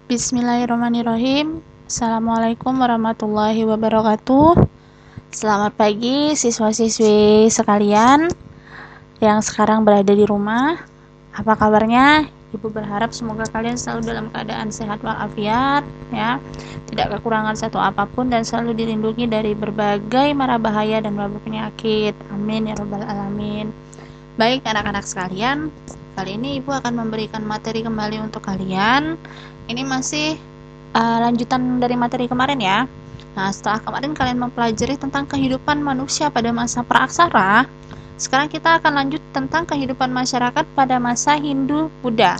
Bismillahirrahmanirrahim. Assalamualaikum warahmatullahi wabarakatuh. Selamat pagi siswa-siswi sekalian yang sekarang berada di rumah. Apa kabarnya? Ibu berharap semoga kalian selalu dalam keadaan sehat walafiat, ya, tidak kekurangan satu apapun dan selalu dilindungi dari berbagai mara bahaya dan wabah penyakit. Amin ya rabbal alamin. Baik anak-anak sekalian, kali ini Ibu akan memberikan materi kembali untuk kalian. Ini masih lanjutan dari materi kemarin ya. Nah, setelah kemarin kalian mempelajari tentang kehidupan manusia pada masa praaksara, sekarang kita akan lanjut tentang kehidupan masyarakat pada masa Hindu-Buddha.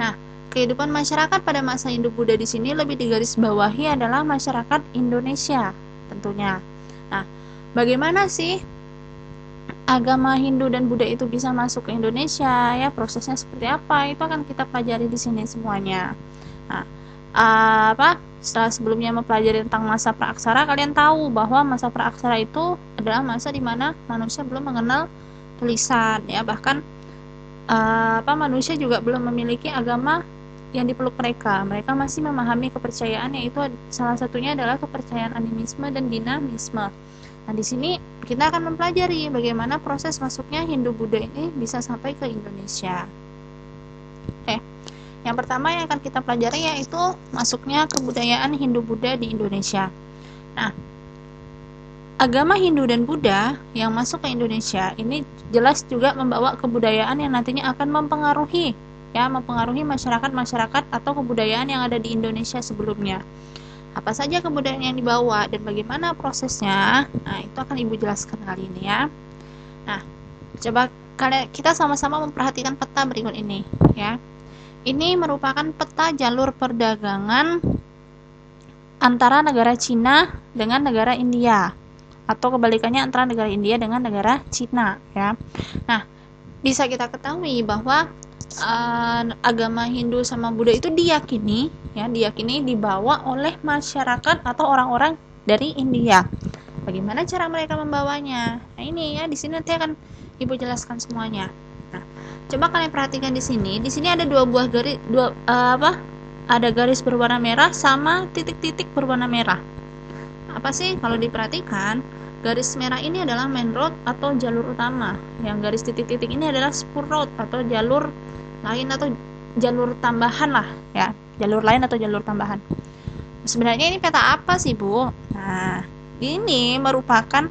Nah, kehidupan masyarakat pada masa Hindu-Buddha di sini lebih digarisbawahi adalah masyarakat Indonesia tentunya. Nah, bagaimana sih agama Hindu dan Buddha itu bisa masuk ke Indonesia, ya, prosesnya seperti apa, itu akan kita pelajari di sini semuanya. Nah, setelah sebelumnya mempelajari tentang masa praaksara, kalian tahu bahwa masa praaksara itu adalah masa di mana manusia belum mengenal tulisan, ya, bahkan manusia juga belum memiliki agama yang dipeluk mereka. Mereka masih memahami kepercayaan, yaitu salah satunya adalah kepercayaan animisme dan dinamisme. Nah, di sini kita akan mempelajari bagaimana proses masuknya Hindu-Buddha ini bisa sampai ke Indonesia. Oke. Yang pertama yang akan kita pelajari yaitu masuknya kebudayaan Hindu-Buddha di Indonesia. Nah, agama Hindu dan Buddha yang masuk ke Indonesia ini jelas juga membawa kebudayaan yang nantinya akan mempengaruhi masyarakat-masyarakat atau kebudayaan yang ada di Indonesia sebelumnya. Apa saja kebudayaan yang dibawa dan bagaimana prosesnya? Nah, itu akan Ibu jelaskan kali ini ya. Nah, coba kita sama-sama memperhatikan peta berikut ini ya. Ini merupakan peta jalur perdagangan antara negara Cina dengan negara India, atau kebalikannya antara negara India dengan negara Cina ya. Nah, bisa kita ketahui bahwa agama Hindu sama Buddha itu diyakini dibawa oleh masyarakat atau orang-orang dari India. Bagaimana cara mereka membawanya? Nah, ini ya, di sini nanti akan Ibu jelaskan semuanya. Nah, coba kalian perhatikan di sini. Di sini ada dua buah garis, ada garis berwarna merah sama titik-titik berwarna merah. Apa sih? Kalau diperhatikan, garis merah ini adalah main road atau jalur utama. Yang garis titik-titik ini adalah spur road atau jalur lain atau jalur tambahan lah ya, jalur lain atau jalur tambahan. Sebenarnya ini peta apa sih, Bu? Nah, ini merupakan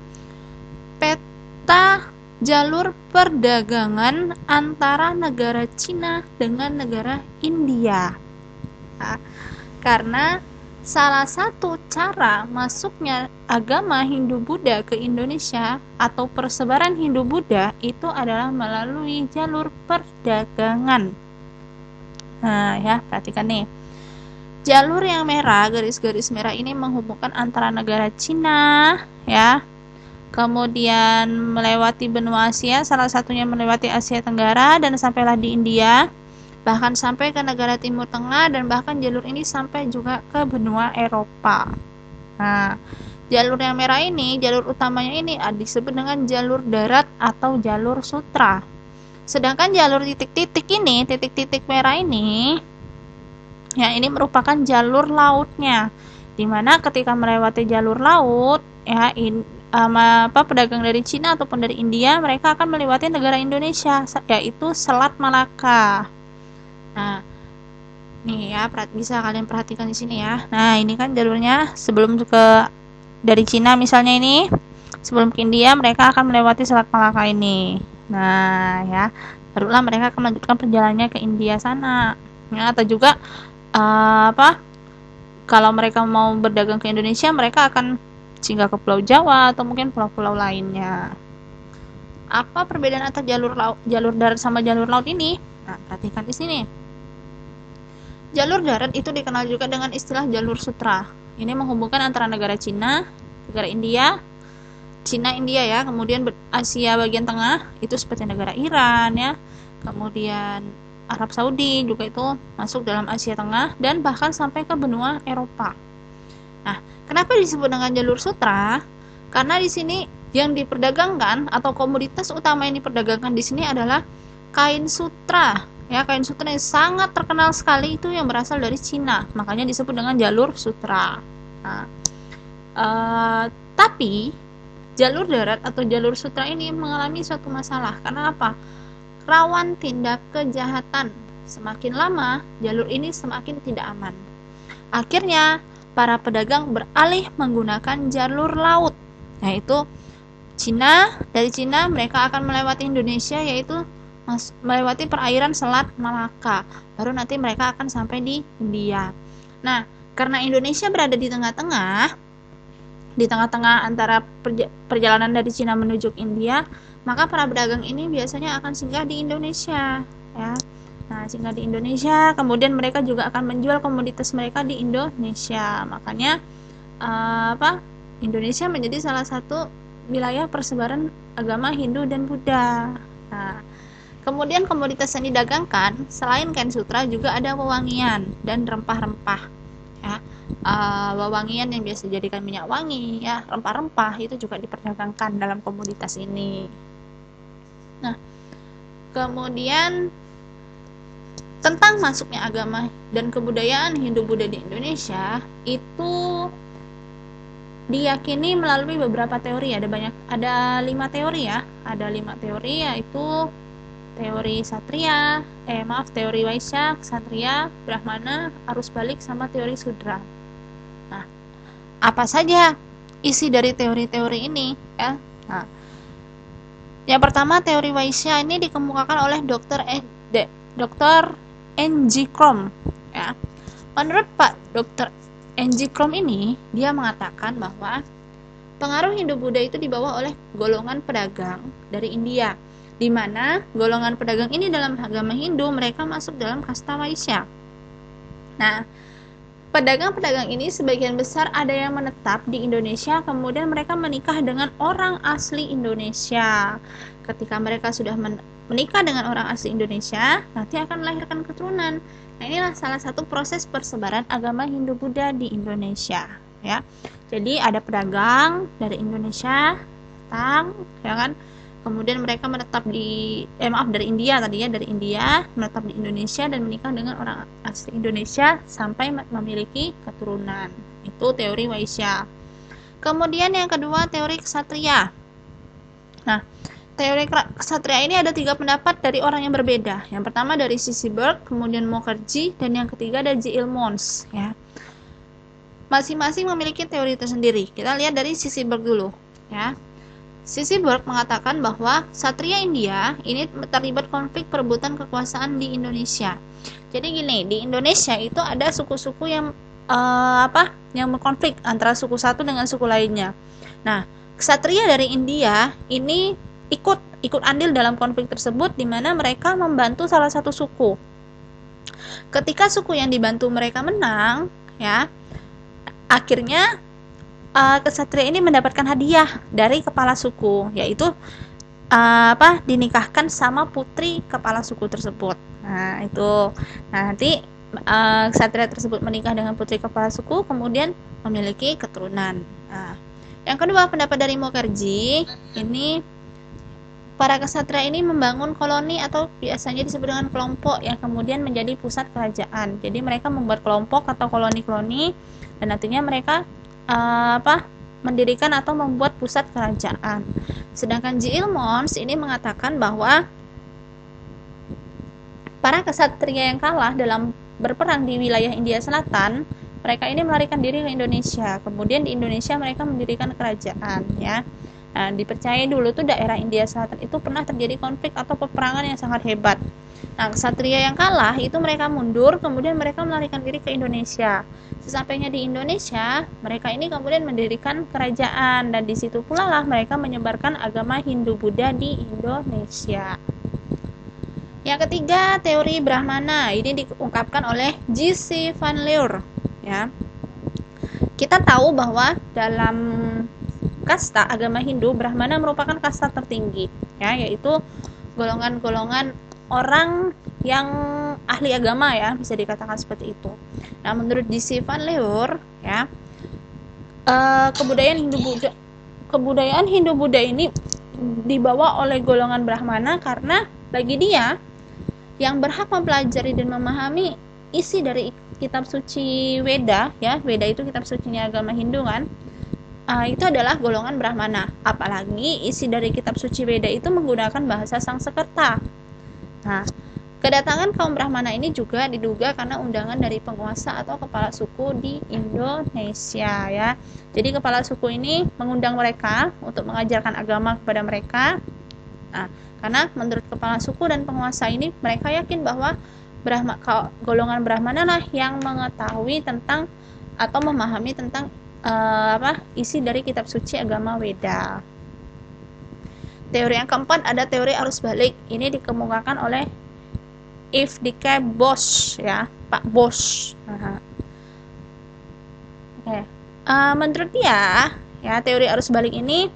peta jalur perdagangan antara negara Cina dengan negara India. Nah, karena salah satu cara masuknya agama Hindu-Buddha ke Indonesia atau persebaran Hindu-Buddha itu adalah melalui jalur perdagangan. Nah, ya, perhatikan nih. Jalur yang merah, garis-garis merah ini menghubungkan antara negara Cina, ya, kemudian melewati benua Asia, salah satunya melewati Asia Tenggara dan sampailah di India, bahkan sampai ke negara Timur Tengah, dan bahkan jalur ini sampai juga ke benua Eropa. Nah, jalur yang merah ini, jalur utamanya ini disebut dengan jalur darat atau jalur sutra. Sedangkan jalur titik-titik ini, titik-titik merah ini, ya, ini merupakan jalur lautnya, dimana ketika melewati jalur laut, ya, pedagang dari Cina ataupun dari India, mereka akan melewati negara Indonesia, yaitu Selat Malaka. Nah, nih ya, bisa kalian perhatikan di sini ya. Nah, ini kan jalurnya sebelum dari Cina misalnya ini, sebelum ke India mereka akan melewati Selat Malaka ini. Nah, ya, barulah mereka akan melanjutkan perjalanannya ke India sana. Ya, atau juga kalau mereka mau berdagang ke Indonesia, mereka akan singgah ke Pulau Jawa atau mungkin pulau-pulau lainnya. Apa perbedaan antara jalur darat sama jalur laut ini? Nah, perhatikan di sini. Jalur darat itu dikenal juga dengan istilah jalur sutra. Ini menghubungkan antara negara Cina, negara India, Cina India ya, kemudian Asia bagian tengah itu seperti negara Iran ya, kemudian Arab Saudi juga itu masuk dalam Asia Tengah dan bahkan sampai ke benua Eropa. Nah, kenapa disebut dengan jalur sutra? Karena di sini yang diperdagangkan atau komoditas utama yang diperdagangkan di sini adalah kain sutra Ya, kain sutra yang sangat terkenal sekali itu yang berasal dari Cina, makanya disebut dengan jalur sutra. Nah, tapi jalur darat atau jalur sutra ini mengalami suatu masalah. Karena apa? Rawan tindak kejahatan. Semakin lama, jalur ini semakin tidak aman. Akhirnya, para pedagang beralih menggunakan jalur laut, yaitu dari Cina mereka akan melewati Indonesia, yaitu melewati perairan Selat Malaka, baru nanti mereka akan sampai di India. Nah, karena Indonesia berada di tengah-tengah antara perjalanan dari Cina menuju India, maka para pedagang ini biasanya akan singgah di Indonesia, ya. Nah, singgah di Indonesia, kemudian mereka juga akan menjual komoditas mereka di Indonesia. Makanya Indonesia menjadi salah satu wilayah persebaran agama Hindu dan Buddha. Nah, kemudian komoditas yang didagangkan selain kain sutra juga ada wewangian dan rempah-rempah. Ya, wewangian yang biasa dijadikan minyak wangi, ya, rempah-rempah itu juga diperdagangkan dalam komoditas ini. Nah, kemudian tentang masuknya agama dan kebudayaan Hindu-Buddha di Indonesia itu diyakini melalui beberapa teori. Ada 5 teori, ya. Ada 5 teori, yaitu teori teori Waisya, Ksatria, Brahmana, arus balik, sama teori Sudra. Nah, apa saja isi dari teori-teori ini, ya? Nah, yang pertama, teori Waisya ini dikemukakan oleh Dr. N.G. Krom, ya. Menurut Pak Dr. N.G. Krom ini, dia mengatakan bahwa pengaruh Hindu-Buddha itu dibawa oleh golongan pedagang dari India, di mana golongan pedagang ini dalam agama Hindu mereka masuk dalam kasta Waisya. Nah, pedagang-pedagang ini sebagian besar ada yang menetap di Indonesia, kemudian mereka menikah dengan orang asli Indonesia. Ketika mereka sudah menikah dengan orang asli Indonesia, nanti akan melahirkan keturunan. Nah, inilah salah satu proses persebaran agama Hindu-Buddha di Indonesia, ya. Jadi ada pedagang dari Indonesia datang, ya kan? Kemudian mereka menetap dari India tadi, ya, dari India menetap di Indonesia dan menikah dengan orang asli Indonesia sampai memiliki keturunan. Itu teori Waisya. Kemudian yang kedua, teori Ksatria. Nah, teori Ksatria ini ada 3 pendapat dari orang yang berbeda. Yang pertama dari Syzybruk, kemudian Mukherjee, dan yang ketiga dari J.L. Mons, ya. Masing-masing memiliki teori tersendiri. Kita lihat dari Syzybruk dulu, ya. Syzybruk mengatakan bahwa Ksatria India ini terlibat konflik perebutan kekuasaan di Indonesia. Jadi gini, di Indonesia itu ada suku-suku yang yang berkonflik antara suku satu dengan suku lainnya. Nah, Ksatria dari India ini ikut andil dalam konflik tersebut, di mana mereka membantu salah satu suku. Ketika suku yang dibantu mereka menang, ya, akhirnya Ksatria ini mendapatkan hadiah dari kepala suku, yaitu dinikahkan sama putri kepala suku tersebut. Nah, itu. Nah, nanti Ksatria tersebut menikah dengan putri kepala suku, kemudian memiliki keturunan. Nah, yang kedua, pendapat dari Mukherjee, ini para ksatria ini membangun koloni atau biasanya disebut dengan kelompok yang kemudian menjadi pusat kerajaan. Jadi mereka membuat kelompok atau koloni-koloni dan nantinya mereka mendirikan atau membuat pusat kerajaan. Sedangkan J.L. Mons ini mengatakan bahwa para ksatria yang kalah dalam berperang di wilayah India Selatan, mereka ini melarikan diri ke Indonesia. Kemudian di Indonesia mereka mendirikan kerajaan, ya. Nah, dipercaya dulu tuh daerah India Selatan itu pernah terjadi konflik atau peperangan yang sangat hebat. Nah, ksatria yang kalah itu mereka mundur, kemudian mereka melarikan diri ke Indonesia. Sesampainya di Indonesia, mereka ini kemudian mendirikan kerajaan, dan di situ pula lah mereka menyebarkan agama Hindu-Buddha di Indonesia. Yang ketiga, teori Brahmana. Ini diungkapkan oleh J.C. Van Leur, ya. Kita tahu bahwa dalam kasta agama Hindu, Brahmana merupakan kasta tertinggi, ya, yaitu golongan-golongan orang yang ahli agama, ya, bisa dikatakan seperti itu. Nah, menurut J.C. Van Leur, ya, kebudayaan Hindu-Buddha ini dibawa oleh golongan Brahmana karena bagi dia yang berhak mempelajari dan memahami isi dari kitab suci Weda, ya, Weda itu kitab sucinya agama Hindu kan, itu adalah golongan Brahmana. Apalagi isi dari kitab suci Weda itu menggunakan bahasa Sanskerta. Nah, kedatangan kaum Brahmana ini juga diduga karena undangan dari penguasa atau kepala suku di Indonesia, ya. Jadi kepala suku ini mengundang mereka untuk mengajarkan agama kepada mereka. Nah, karena menurut kepala suku dan penguasa ini, mereka yakin bahwa golongan Brahmana lah yang mengetahui tentang atau memahami tentang isi dari kitab suci agama Weda. Teori yang keempat ada teori arus balik. Ini dikemukakan oleh Ifdike Bos, ya, Pak Bos. Menurut dia, ya, teori arus balik ini,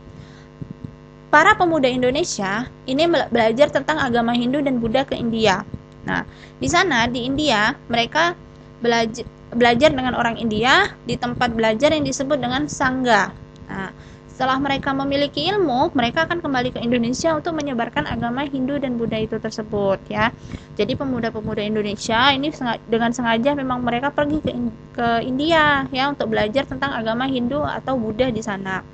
para pemuda Indonesia ini belajar tentang agama Hindu dan Buddha ke India. Nah, di sana di India mereka belajar dengan orang India di tempat belajar yang disebut dengan Sangha. Nah, setelah mereka memiliki ilmu, mereka akan kembali ke Indonesia untuk menyebarkan agama Hindu dan Buddha itu tersebut, ya. Jadi pemuda-pemuda Indonesia ini dengan sengaja memang mereka pergi ke India, ya, untuk belajar tentang agama Hindu atau Buddha di sana.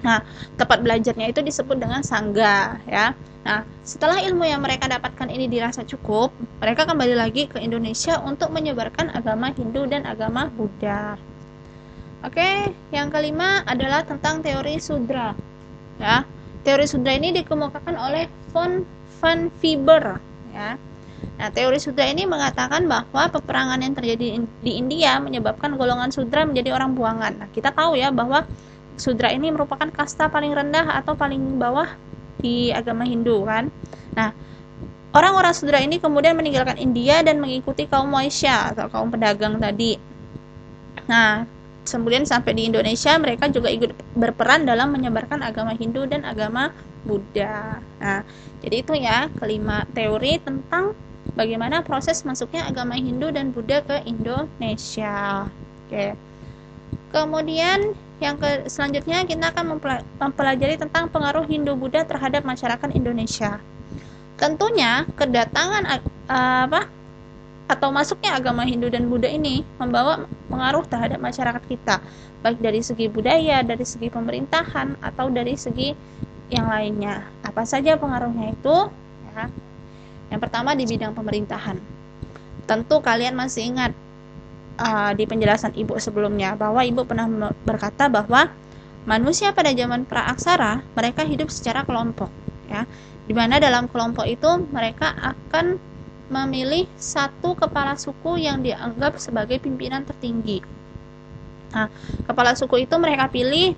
Nah, tempat belajarnya itu disebut dengan Sangha, ya. Nah, setelah ilmu yang mereka dapatkan ini dirasa cukup, mereka kembali lagi ke Indonesia untuk menyebarkan agama Hindu dan agama Buddha. Oke, yang kelima adalah tentang teori Sudra. Ya, teori Sudra ini dikemukakan oleh von Weber, ya. Nah, teori Sudra ini mengatakan bahwa peperangan yang terjadi di India menyebabkan golongan Sudra menjadi orang buangan. Nah, kita tahu ya bahwa Sudra ini merupakan kasta paling rendah atau paling bawah di agama Hindu kan. Nah, orang-orang Sudra ini kemudian meninggalkan India dan mengikuti kaum Waisya atau kaum pedagang tadi. Nah, kemudian sampai di Indonesia mereka juga ikut berperan dalam menyebarkan agama Hindu dan agama Buddha. Nah, jadi itu ya kelima teori tentang bagaimana proses masuknya agama Hindu dan Buddha ke Indonesia. Oke. Kemudian yang selanjutnya kita akan mempelajari tentang pengaruh Hindu-Buddha terhadap masyarakat Indonesia. Tentunya kedatangan atau masuknya agama Hindu dan Buddha ini membawa pengaruh terhadap masyarakat kita, baik dari segi budaya, dari segi pemerintahan, atau dari segi yang lainnya. Apa saja pengaruhnya itu? Ya. Yang pertama di bidang pemerintahan. Tentu kalian masih ingat di penjelasan Ibu sebelumnya bahwa Ibu pernah berkata bahwa manusia pada zaman praaksara mereka hidup secara kelompok, ya, di mana dalam kelompok itu mereka akan memilih satu kepala suku yang dianggap sebagai pimpinan tertinggi. Nah, kepala suku itu mereka pilih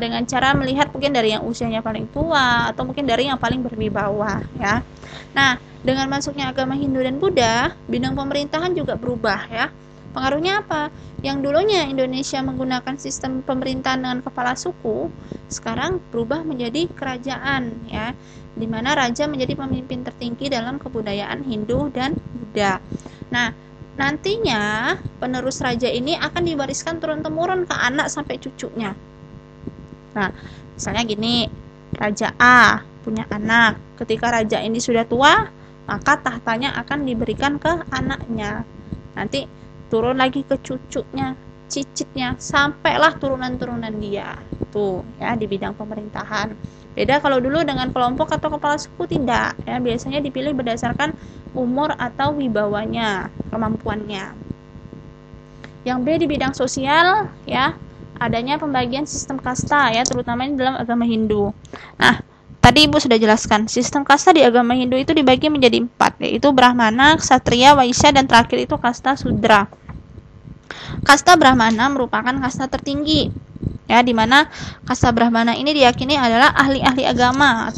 dengan cara melihat mungkin dari yang usianya paling tua atau mungkin dari yang paling berwibawa, ya. Nah, dengan masuknya agama Hindu dan Buddha, bidang pemerintahan juga berubah, ya. Pengaruhnya apa? Yang dulunya Indonesia menggunakan sistem pemerintahan dengan kepala suku, sekarang berubah menjadi kerajaan, ya, di mana raja menjadi pemimpin tertinggi dalam kebudayaan Hindu dan Buddha. Nah, nantinya penerus raja ini akan diwariskan turun-temurun ke anak sampai cucunya. Nah, misalnya gini, Raja A punya anak. Ketika raja ini sudah tua, maka tahtanya akan diberikan ke anaknya. Nanti turun lagi ke cucunya, cicitnya, sampailah turunan-turunan dia. Tuh, ya, di bidang pemerintahan. Beda kalau dulu dengan kelompok atau kepala suku tidak, ya, biasanya dipilih berdasarkan umur atau wibawanya, kemampuannya. Yang B di bidang sosial, ya, adanya pembagian sistem kasta, ya, terutama di dalam agama Hindu. Nah, tadi Ibu sudah jelaskan, sistem kasta di agama Hindu itu dibagi menjadi 4, yaitu Brahmana, Ksatria, Waisya, dan terakhir itu kasta Sudra. Kasta Brahmana merupakan kasta tertinggi, ya, di mana kasta Brahmana ini diyakini adalah ahli-ahli agama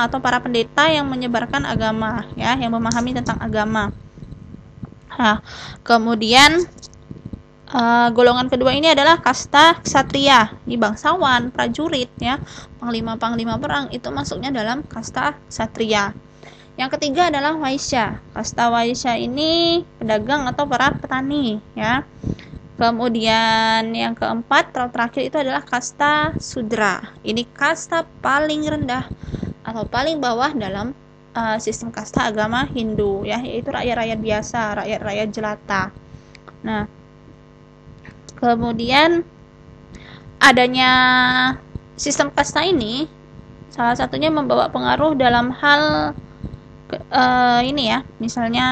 atau para pendeta yang menyebarkan agama, ya, yang memahami tentang agama. Nah, kemudian golongan kedua ini adalah kasta Ksatria, di bangsawan, prajurit, ya, panglima-panglima perang itu masuknya dalam kasta Ksatria. Yang ketiga adalah Waisya. Kasta Waisya ini pedagang atau para petani, ya. Kemudian yang keempat atau terakhir itu adalah kasta Sudra. Ini kasta paling rendah atau paling bawah dalam sistem kasta agama Hindu ya, yaitu rakyat-rakyat biasa, rakyat-rakyat jelata. Nah, kemudian adanya sistem kasta ini salah satunya membawa pengaruh dalam hal ini ya, misalnya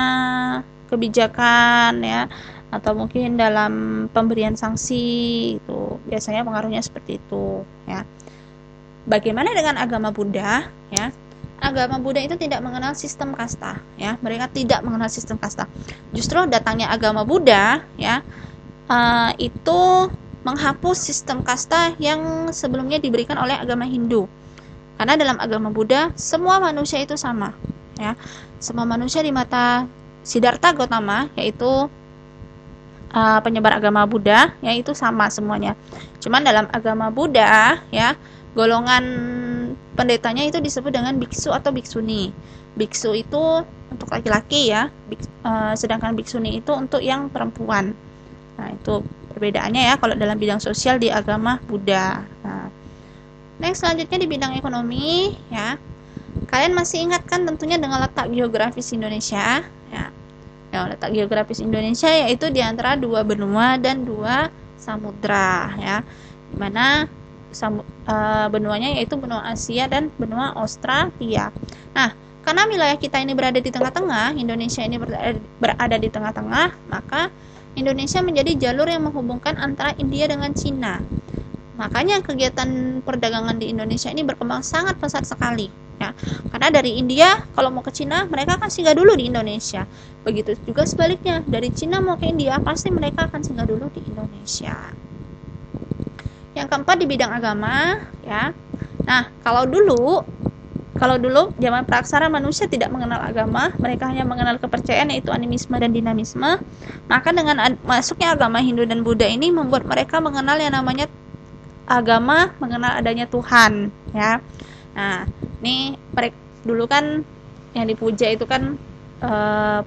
kebijakan ya, atau mungkin dalam pemberian sanksi, itu biasanya pengaruhnya seperti itu ya. Bagaimana dengan agama Buddha ya? Agama Buddha itu tidak mengenal sistem kasta ya, mereka tidak mengenal sistem kasta. Justru datangnya agama Buddha ya, itu menghapus sistem kasta yang sebelumnya diberikan oleh agama Hindu. Karena dalam agama Buddha semua manusia itu sama ya. Semua manusia di mata Siddhartha Gautama, yaitu penyebar agama Buddha, yaitu sama semuanya. Cuman dalam agama Buddha ya, golongan pendetanya itu disebut dengan biksu atau biksuni. Biksu itu untuk laki-laki ya, sedangkan biksuni itu untuk yang perempuan. Nah, itu perbedaannya ya kalau dalam bidang sosial di agama Buddha. Nah, next selanjutnya di bidang ekonomi ya. Kalian masih ingat kan tentunya dengan letak geografis Indonesia ya. Ya, letak geografis Indonesia yaitu di antara 2 benua dan 2 samudra ya. Di mana benuanya yaitu benua Asia dan benua Australia. Nah, karena wilayah kita ini berada di tengah-tengah, Indonesia ini berada di tengah-tengah, maka Indonesia menjadi jalur yang menghubungkan antara India dengan Cina. Makanya kegiatan perdagangan di Indonesia ini berkembang sangat pesat sekali ya. Karena dari India kalau mau ke Cina, mereka akan singgah dulu di Indonesia. Begitu juga sebaliknya, dari Cina mau ke India, pasti mereka akan singgah dulu di Indonesia. Yang keempat di bidang agama ya. Nah, kalau dulu zaman praksara manusia tidak mengenal agama, mereka hanya mengenal kepercayaan yaitu animisme dan dinamisme. Maka dengan masuknya agama Hindu dan Buddha ini membuat mereka mengenal yang namanya agama, mengenal adanya Tuhan ya. Nah, ini mereka dulu kan yang dipuja itu kan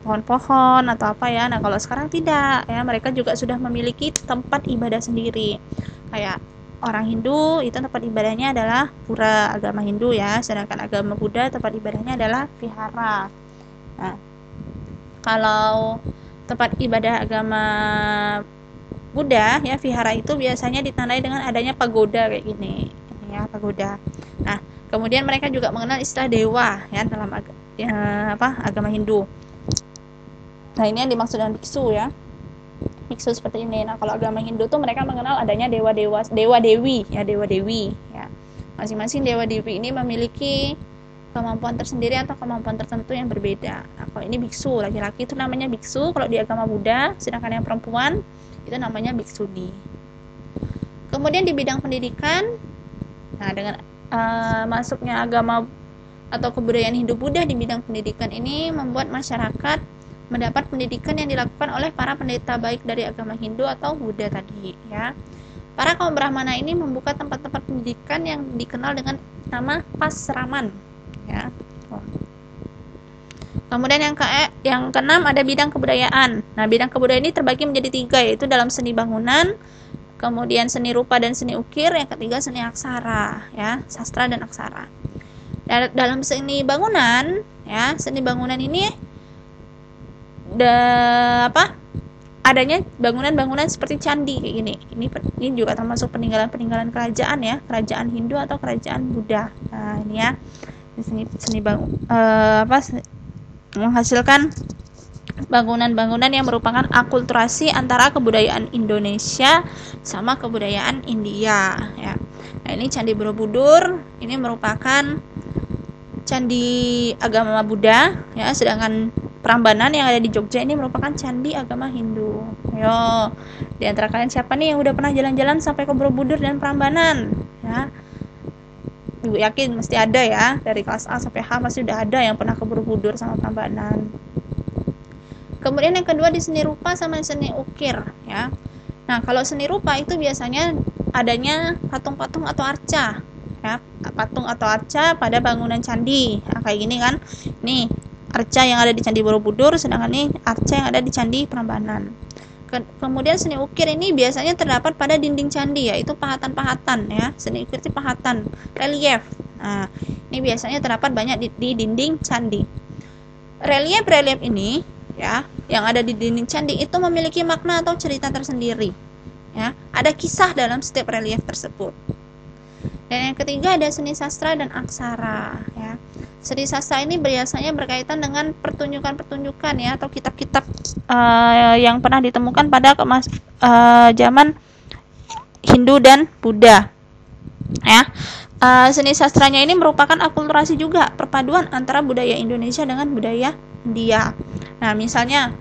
pohon-pohon atau apa ya. Nah, kalau sekarang tidak ya, mereka juga sudah memiliki tempat ibadah sendiri. Kayak orang Hindu itu tempat ibadahnya adalah pura agama Hindu ya, sedangkan agama Buddha tempat ibadahnya adalah vihara. Nah, kalau tempat ibadah agama Buddha ya, vihara itu biasanya ditandai dengan adanya pagoda kayak gini ya, pagoda. Nah, kemudian mereka juga mengenal istilah dewa ya dalam agama Hindu. Nah, ini yang dimaksud dengan biksu ya, biksu seperti ini. Nah, kalau agama Hindu tuh mereka mengenal adanya dewa-dewi ya. Masing-masing dewa-dewi ini memiliki kemampuan tersendiri atau kemampuan tertentu yang berbeda. Nah, kalau ini biksu, laki-laki itu namanya biksu kalau di agama Buddha, sedangkan yang perempuan itu namanya biksuni. Kemudian di bidang pendidikan, nah dengan masuknya agama atau kebudayaan Hindu Buddha di bidang pendidikan ini membuat masyarakat mendapat pendidikan yang dilakukan oleh para pendeta baik dari agama Hindu atau Buddha tadi ya. Para kaum Brahmana ini membuka tempat-tempat pendidikan yang dikenal dengan nama pasraman ya. Kemudian yang keenam ada bidang kebudayaan. Nah, bidang kebudayaan ini terbagi menjadi 3, yaitu dalam seni bangunan, kemudian seni rupa dan seni ukir, yang ketiga seni aksara ya, sastra dan aksara. Dalam seni bangunan ya, seni bangunan ini adanya bangunan-bangunan seperti candi kayak gini. Ini juga termasuk peninggalan-peninggalan kerajaan ya, kerajaan Hindu atau kerajaan Buddha. Nah, ini ya. Seni menghasilkan bangunan-bangunan yang merupakan akulturasi antara kebudayaan Indonesia sama kebudayaan India ya. Nah, ini Candi Borobudur, ini merupakan candi agama Buddha ya, sedangkan Prambanan yang ada di Jogja ini merupakan candi agama Hindu. Ayo, di antara kalian siapa nih yang udah pernah jalan-jalan sampai ke Borobudur dan Prambanan ya? Ibu yakin mesti ada ya, dari kelas A sampai H masih udah ada yang pernah ke Borobudur sama Prambanan. Kemudian yang kedua di seni rupa sama seni ukir ya. Nah, kalau seni rupa itu biasanya adanya patung-patung atau arca ya, patung atau arca pada bangunan candi. Nah, kayak gini kan. Nih, arca yang ada di Candi Borobudur, sedangkan ini arca yang ada di Candi Prambanan. Kemudian seni ukir ini biasanya terdapat pada dinding candi, yaitu pahatan-pahatan ya. Seni ukir itu pahatan, relief. Nah, ini biasanya terdapat banyak di dinding candi. Relief-relief ini ya, yang ada di dinding candi itu memiliki makna atau cerita tersendiri. Ya, ada kisah dalam setiap relief tersebut. Dan yang ketiga ada seni sastra dan aksara. Ya, seni sastra ini biasanya berkaitan dengan pertunjukan-pertunjukan ya, atau kitab-kitab yang pernah ditemukan pada zaman Hindu dan Buddha. Ya, seni sastranya ini merupakan akulturasi juga, perpaduan antara budaya Indonesia dengan budaya India. Nah, misalnya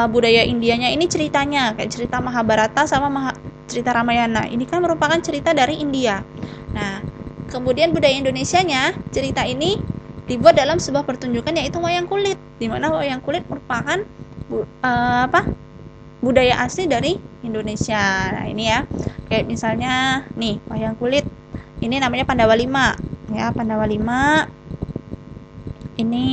budaya Indianya ini ceritanya kayak cerita Mahabharata sama cerita Ramayana. Ini kan merupakan cerita dari India. Nah, kemudian budaya Indonesianya, cerita ini dibuat dalam sebuah pertunjukan yaitu wayang kulit, di mana wayang kulit merupakan budaya asli dari Indonesia. Nah, ini ya. Kayak misalnya nih, wayang kulit ini namanya Pandawa 5 ya. Pandawa 5 ini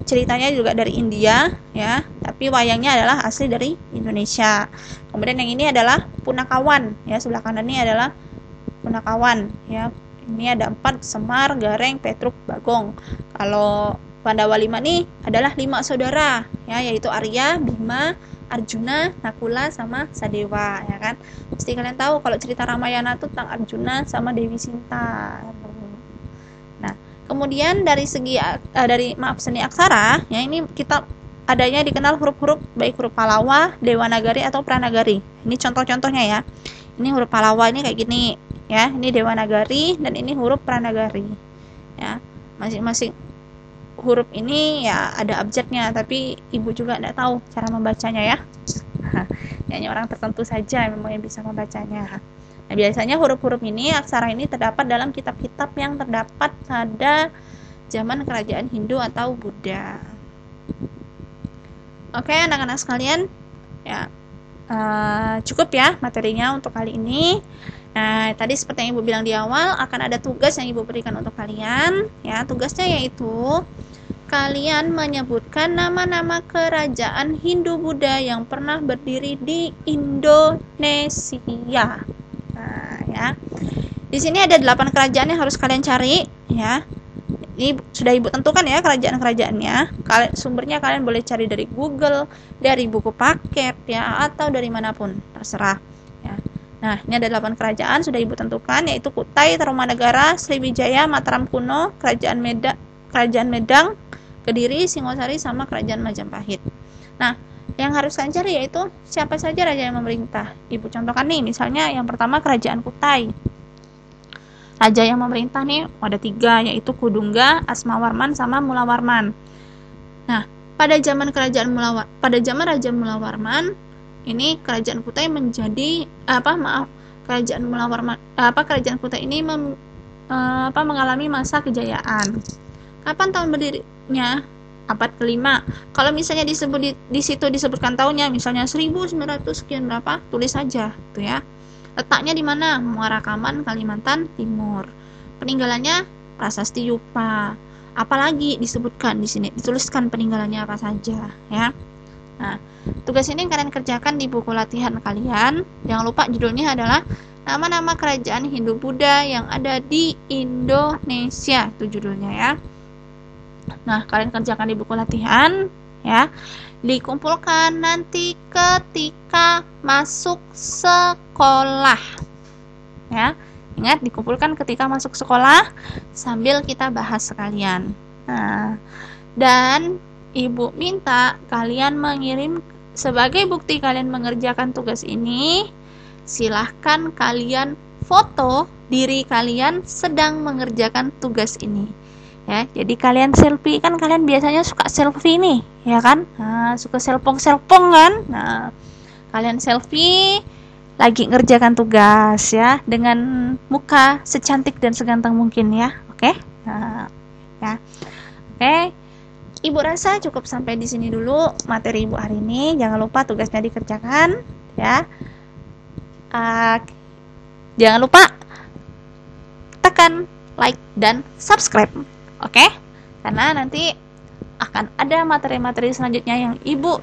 ceritanya juga dari India ya, tapi wayangnya adalah asli dari Indonesia. Kemudian yang ini adalah Punakawan ya, sebelah kanan ini adalah Punakawan ya. Ini ada 4, Semar, Gareng, Petruk, Bagong. Kalau Pandawa 5 nih adalah 5 saudara ya, yaitu Arya, Bima, Arjuna, Nakula, sama Sadewa ya kan. Pasti kalian tahu kalau cerita Ramayana itu tentang Arjuna sama Dewi Sinta. Nah, kemudian dari segi seni aksara ya, ini kita adanya dikenal huruf-huruf baik huruf Palawa, Dewanagari atau Pranagari. Ini contoh-contohnya ya. Ini huruf Palawa ini kayak gini ya, ini Dewanagari dan ini huruf Pranagari. Ya, masing-masing huruf ini ya ada abjadnya, tapi ibu juga tidak tahu cara membacanya ya. Hanya orang tertentu saja memang yang bisa membacanya. Nah, biasanya huruf-huruf ini, aksara ini terdapat dalam kitab-kitab yang terdapat pada zaman kerajaan Hindu atau Buddha. Oke, anak-anak sekalian, ya cukup ya materinya untuk kali ini. Nah, tadi seperti yang ibu bilang di awal, akan ada tugas yang ibu berikan untuk kalian. Ya, tugasnya yaitu kalian menyebutkan nama-nama kerajaan Hindu-Buddha yang pernah berdiri di Indonesia. Nah, ya. Di sini ada 8 kerajaan yang harus kalian cari, ya. Ini sudah ibu tentukan ya kerajaan-kerajaannya. Sumbernya kalian boleh cari dari Google, dari buku paket ya, atau dari manapun, terserah. Ya. Nah, ini ada 8 kerajaan sudah ibu tentukan, yaitu Kutai, Tarumanegara, Sriwijaya, Mataram kuno, Kerajaan Medang, Kediri, Singosari, sama Kerajaan Majapahit. Nah, yang harus kalian cari yaitu siapa saja raja yang memerintah. Ibu contohkan nih, misalnya yang pertama Kerajaan Kutai. Raja yang memerintah nih ada 3, yaitu Kudungga, Asmawarman, sama Mulawarman. Nah, pada zaman Raja Mulawarman, ini Kerajaan Kutai menjadi Kerajaan Kutai ini mengalami masa kejayaan. Kapan tahun berdirinya? Abad ke-5. Kalau misalnya di situ disebutkan tahunnya, misalnya 1900 sekian berapa, tulis saja, tuh ya. Letaknya di mana? Muara Kaman, Kalimantan Timur. Peninggalannya Prasasti Yupa. Apalagi disebutkan di sini, dituliskan peninggalannya apa saja, ya. Nah, tugas ini kalian kerjakan di buku latihan kalian. Jangan lupa judulnya adalah nama-nama kerajaan Hindu-Buddha yang ada di Indonesia. Itu judulnya ya. Nah, kalian kerjakan di buku latihan ya. Dikumpulkan nanti ketika masuk sekolah. Ya. Ingat, dikumpulkan ketika masuk sekolah sambil kita bahas sekalian. Nah, dan ibu minta kalian mengirim sebagai bukti kalian mengerjakan tugas ini, silahkan kalian foto diri kalian sedang mengerjakan tugas ini. Ya, jadi kalian selfie, kan kalian biasanya suka selfie nih, ya kan? Nah, suka selfong kan? Nah, kalian selfie lagi ngerjakan tugas ya, dengan muka secantik dan seganteng mungkin ya. Oke? Nah, ya. Oke. Ibu rasa cukup sampai di sini dulu materi ibu hari ini. Jangan lupa tugasnya dikerjakan ya. Jangan lupa tekan like dan subscribe. Oke, karena nanti akan ada materi-materi selanjutnya yang ibu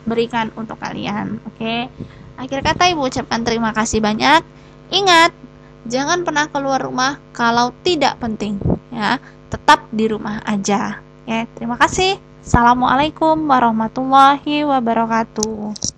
berikan untuk kalian. Oke, akhir kata ibu ucapkan terima kasih banyak. Ingat, Jangan pernah keluar rumah kalau tidak penting, ya. Tetap di rumah aja. Ya, terima kasih. Assalamualaikum warahmatullahi wabarakatuh.